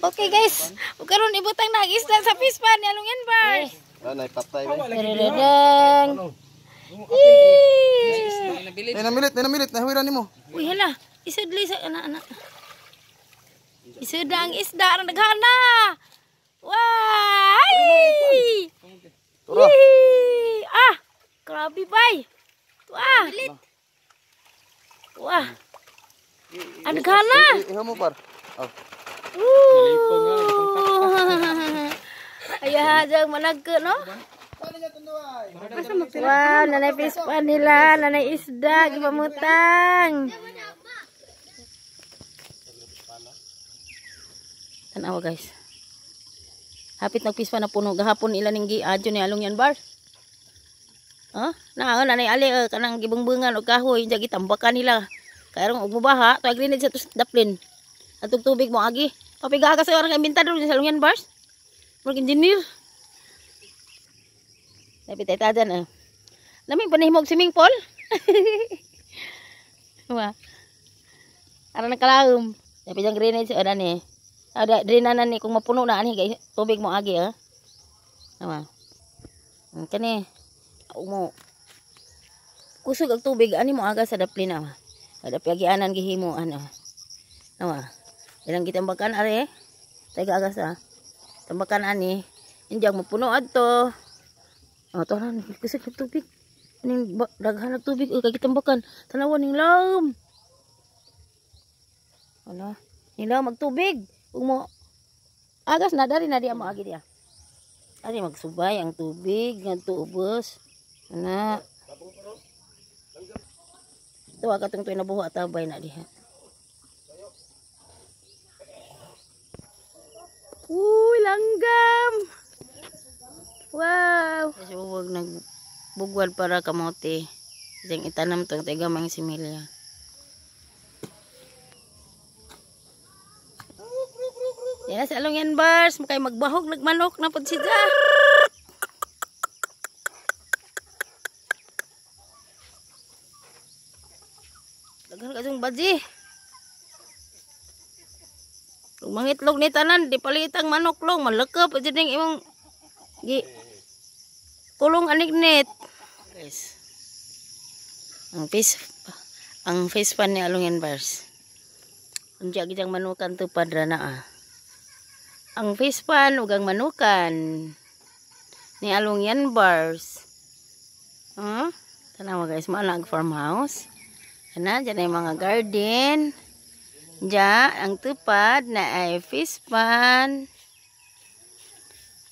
Okay guys, karon ibutang na isda sa fish pan ni Along yan bar. Nay patay ba? Dadang. Namilit, nahawiran nimo. Uy hala, isudli sa anak-anak. Isudla ang isda ang naghana. Wai! Tura. Ah, grabe bay. Wah. Wah. Ang naghana. Iha mo par. Oh. Ayah aja managke no. Wow, nanay fish pan nila, nanay isda gipamutang. Tanawa guys. Hapit nag fish pan na puno gahapon ila ning giadyo ni Along yan bar. Nanay ali kanang gibungbungan og kahoy nya gitambakan nila. Kaya og mubaha, tuig rinid sa daplin. Atog tubig mo agi. Papigaga sa orang imbentador sa Along yan bars. Murag engineer. Napitay tadan Naming panihimog swimming pool. Wah. Ara nakalaum. Tapi jang grenade sa ana ni. Ada drenanan ni kung mapuno na ani guys. Tubig mo agi Wah. Kani mo. Kusog ang tubig ani mo aga sa daplin Ada piagianan gihimo Wah. Ilang gitambakan are. Tega aga sa tambakan ani. Injang mapuno adto. Tanan kusog ng tubig. Ning daghan ng tubig kay gitambakan. Tanawan ning laom. Ala, nila magtubig. Ug mo agas na dari na diya mo agi diya. Ari magsubay ang tubig ngadto ubos. Ana. Tuwa ka tong nabuha tabay na diha. Uy, langgam. Wow. Kasi huwag nagbugwad para kamote. Kasi itanam itong tigamang similya. Yan na sa Along yan bars. Makay magbahog nagmanok na po siya. Dagan ka itong badji. Mangitlog ni tanan. Di palitang manok long. Malakap. Diyan yung imong kulong aniknit. Guys. Ang fish pan ni Along yan bars. Unja gidang manukan to padra na Ang fish pan ugang manukan ni Along yan bars. Tanawa guys, malang farmhouse. Ana dyan ay mga garden. Diyan ang tupad na ay fish pan.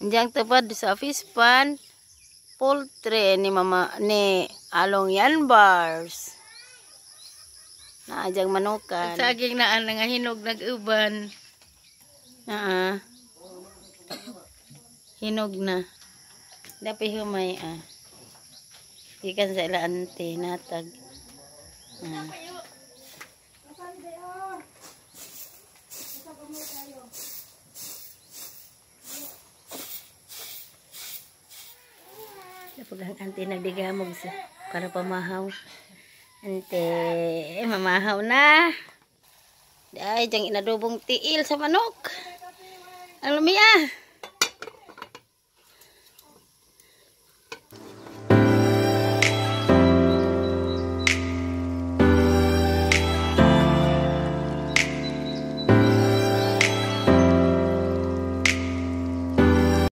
Diyan tupad sa fish pan poultry ni Along yan bars. Naajang manukan. Saging na nga hinog nag-uban. Hinog na. Dapat humay ikan sa ilaante natag. Dapat ang ante nagdigamog para pamahaw. Ante mamahaw na. Dahil diyang inadobong tiil sa manok. Ang lumiya.